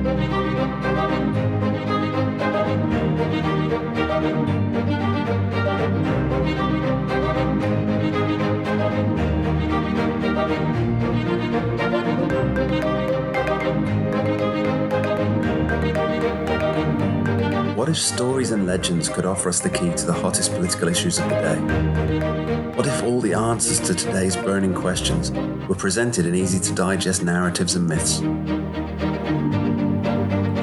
What if stories and legends could offer us the key to the hottest political issues of the day? What if all the answers to today's burning questions were presented in easy-to-digest narratives and myths?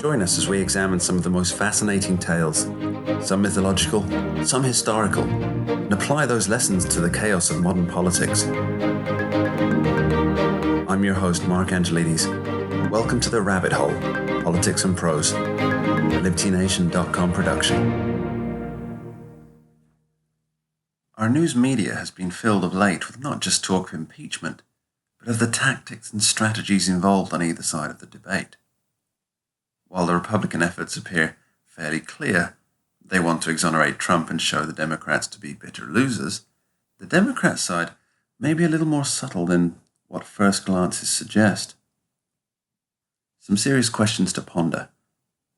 Join us as we examine some of the most fascinating tales, some mythological, some historical, and apply those lessons to the chaos of modern politics. I'm your host, Mark Angelides. Welcome to The Rabbit Hole, Politics and Prose, a LibertyNation.com production. Our news media has been filled of late with not just talk of impeachment, but of the tactics and strategies involved on either side of the debate. While the Republican efforts appear fairly clear, they want to exonerate Trump and show the Democrats to be bitter losers, the Democrat side may be a little more subtle than what first glances suggest. Some serious questions to ponder.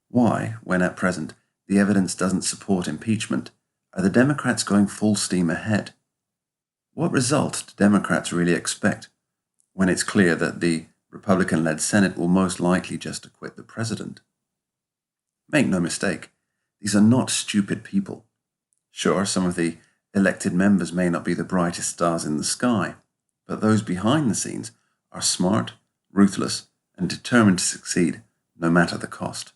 Why, when at present the evidence doesn't support impeachment, are the Democrats going full steam ahead? What result do Democrats really expect when it's clear that the Republican-led Senate will most likely just acquit the president? Make no mistake, these are not stupid people. Sure, some of the elected members may not be the brightest stars in the sky, but those behind the scenes are smart, ruthless, and determined to succeed, no matter the cost.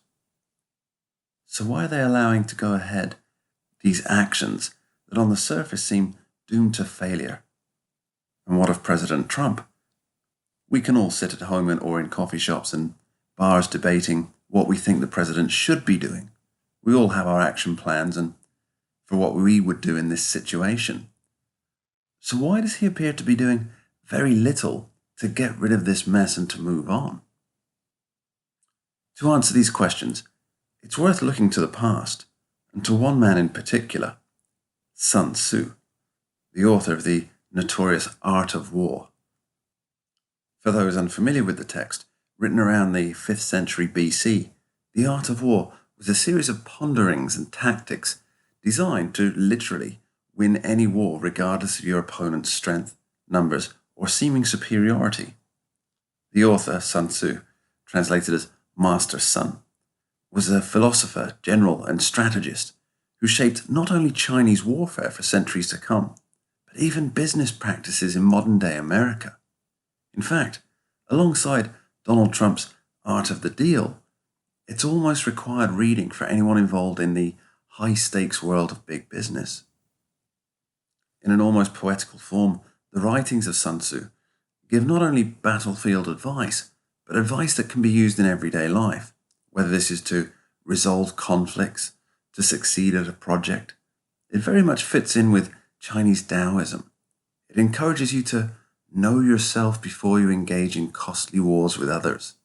So why are they allowing to go ahead these actions that on the surface seem doomed to failure? And what of President Trump? We can all sit at home or in coffee shops and bars debating what we think the president should be doing. We all have our action plans and for what we would do in this situation. So why does he appear to be doing very little to get rid of this mess and to move on? To answer these questions, it's worth looking to the past, and to one man in particular, Sun Tzu, the author of the notorious Art of War. For those unfamiliar with the text, written around the 5th century BC, the Art of War was a series of ponderings and tactics designed to literally win any war regardless of your opponent's strength, numbers, or seeming superiority. The author, Sun Tzu, translated as Master Sun, was a philosopher, general, and strategist who shaped not only Chinese warfare for centuries to come, but even business practices in modern-day America. In fact, alongside Donald Trump's Art of the Deal, it's almost required reading for anyone involved in the high-stakes world of big business. In an almost poetical form, the writings of Sun Tzu give not only battlefield advice, but advice that can be used in everyday life, whether this is to resolve conflicts, to succeed at a project. It very much fits in with Chinese Taoism. It encourages you to know yourself before you engage in costly wars with others.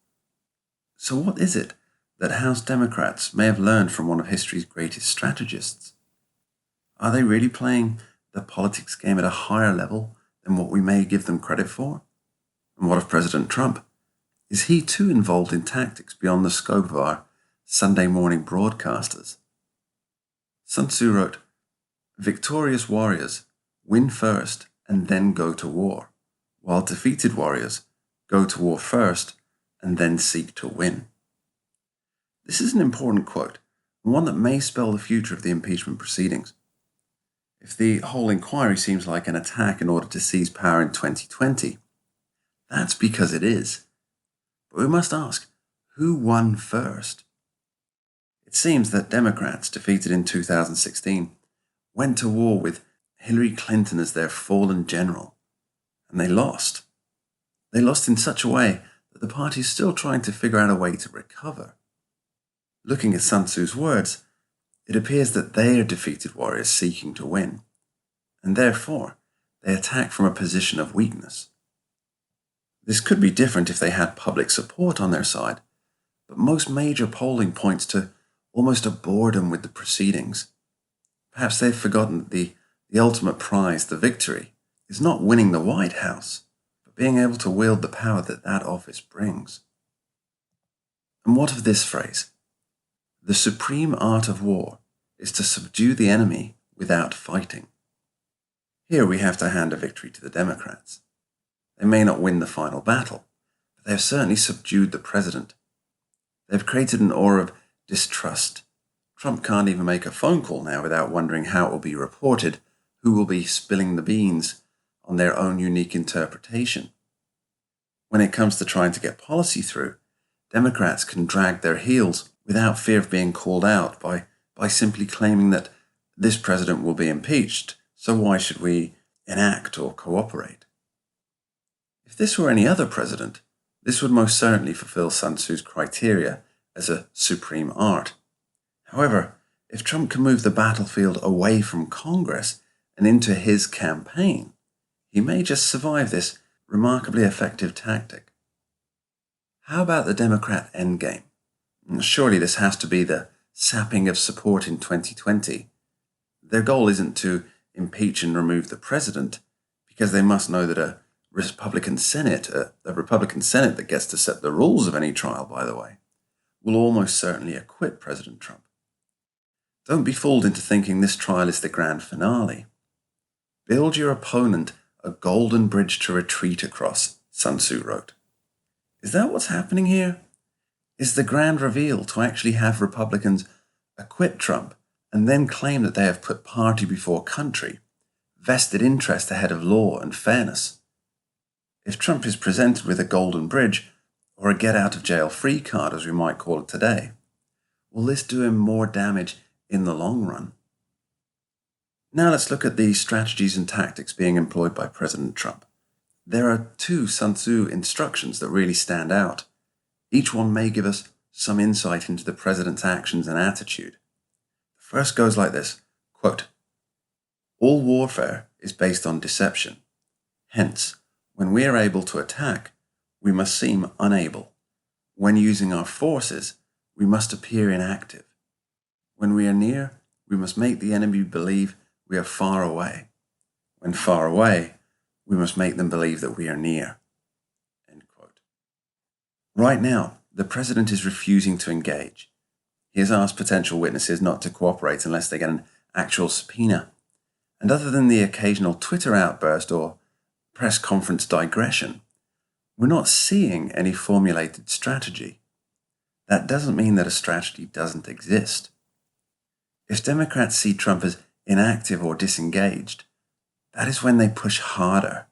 So what is it that House Democrats may have learned from one of history's greatest strategists? Are they really playing the politics game at a higher level than what we may give them credit for? And what of President Trump? Is he too involved in tactics beyond the scope of our Sunday morning broadcasters? Sun Tzu wrote, "Victorious warriors win first and then go to war, while defeated warriors go to war first and then seek to win." This is an important quote, and one that may spell the future of the impeachment proceedings. If the whole inquiry seems like an attack in order to seize power in 2020, that's because it is. But we must ask, who won first? It seems that Democrats, defeated in 2016, went to war with Hillary Clinton as their fallen general, and they lost. They lost in such a way that the party is still trying to figure out a way to recover. Looking at Sun Tzu's words, it appears that they are defeated warriors seeking to win, and therefore they attack from a position of weakness. This could be different if they had public support on their side, but most major polling points to almost a boredom with the proceedings. Perhaps they've forgotten that the ultimate prize, the victory, is not winning the White House, but being able to wield the power that office brings. And what of this phrase? The supreme art of war is to subdue the enemy without fighting. Here we have to hand a victory to the Democrats. They may not win the final battle, but they have certainly subdued the president. They've created an aura of distrust. Trump can't even make a phone call now without wondering how it will be reported, who will be spilling the beans on their own unique interpretation. When it comes to trying to get policy through, Democrats can drag their heels without fear of being called out by simply claiming that this president will be impeached, so why should we enact or cooperate? If this were any other president, this would most certainly fulfill Sun Tzu's criteria as a supreme art. However, if Trump can move the battlefield away from Congress and into his campaign, he may just survive this remarkably effective tactic. How about the Democrat endgame? Surely this has to be the sapping of support in 2020. Their goal isn't to impeach and remove the president, because they must know that a Republican Senate that gets to set the rules of any trial, by the way, will almost certainly acquit President Trump. Don't be fooled into thinking this trial is the grand finale. Build your opponent a golden bridge to retreat across, Sun Tzu wrote. Is that what's happening here? Is the grand reveal to actually have Republicans acquit Trump and then claim that they have put party before country, vested interest ahead of law and fairness? If Trump is presented with a golden bridge, or a get-out-of-jail-free card as we might call it today, will this do him more damage in the long run? Now let's look at the strategies and tactics being employed by President Trump. There are two Sun Tzu instructions that really stand out. Each one may give us some insight into the president's actions and attitude. The first goes like this, quote, "All warfare is based on deception. Hence, when we are able to attack, we must seem unable. When using our forces, we must appear inactive. When we are near, we must make the enemy believe we are far away. When far away, we must make them believe that we are near." End quote. Right now, the president is refusing to engage. He has asked potential witnesses not to cooperate unless they get an actual subpoena. And other than the occasional Twitter outburst or press conference digression, we're not seeing any formulated strategy. That doesn't mean that a strategy doesn't exist. If Democrats see Trump as inactive or disengaged, that is when they push harder.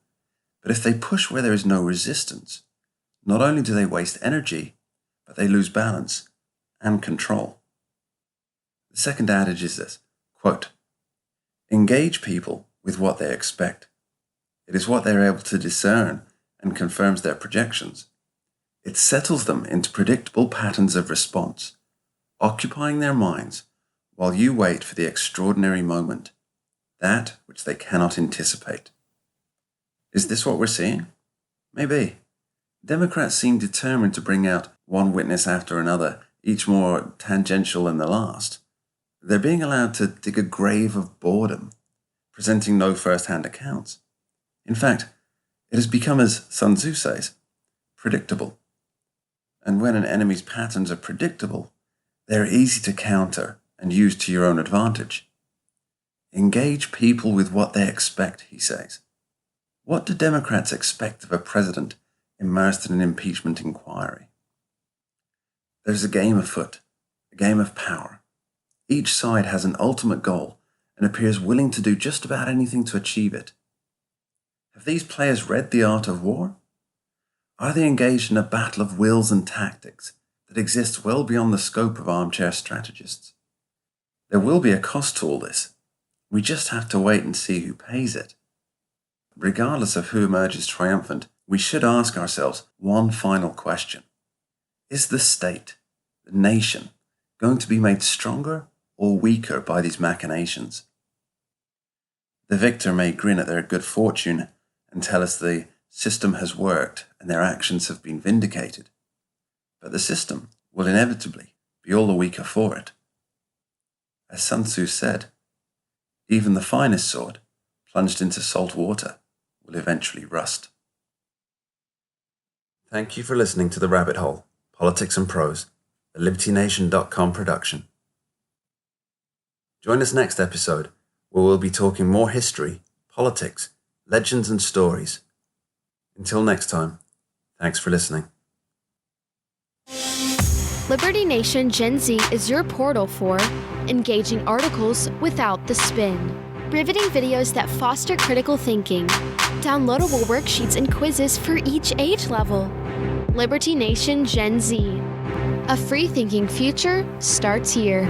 But if they push where there is no resistance, not only do they waste energy, but they lose balance and control. The second adage is this, quote, "Engage people with what they expect. It is what they are able to discern and confirms their projections. It settles them into predictable patterns of response, occupying their minds while you wait for the extraordinary moment, that which they cannot anticipate." Is this what we're seeing? Maybe. Democrats seem determined to bring out one witness after another, each more tangential than the last. They're being allowed to dig a grave of boredom, presenting no first-hand accounts. In fact, it has become, as Sun Tzu says, predictable. And when an enemy's patterns are predictable, they are easy to counter and use to your own advantage. Engage people with what they expect, he says. What do Democrats expect of a president immersed in an impeachment inquiry? There's a game afoot, a game of power. Each side has an ultimate goal and appears willing to do just about anything to achieve it. Have these players read the art of war? Are they engaged in a battle of wills and tactics that exists well beyond the scope of armchair strategists? There will be a cost to all this. We just have to wait and see who pays it. Regardless of who emerges triumphant, we should ask ourselves one final question. Is the state, the nation, going to be made stronger or weaker by these machinations? The victor may grin at their good fortune and tell us the system has worked and their actions have been vindicated. But the system will inevitably be all the weaker for it. As Sun Tzu said, even the finest sword, plunged into salt water, will eventually rust. Thank you for listening to The Rabbit Hole, Politics and Prose. a libertynation.com production. Join us next episode, where we'll be talking more history, politics, legends and stories. Until next time, thanks for listening. Liberty Nation Gen Z is your portal for engaging articles without the spin, riveting videos that foster critical thinking, downloadable worksheets and quizzes for each age level. Liberty Nation Gen Z. A free-thinking future starts here.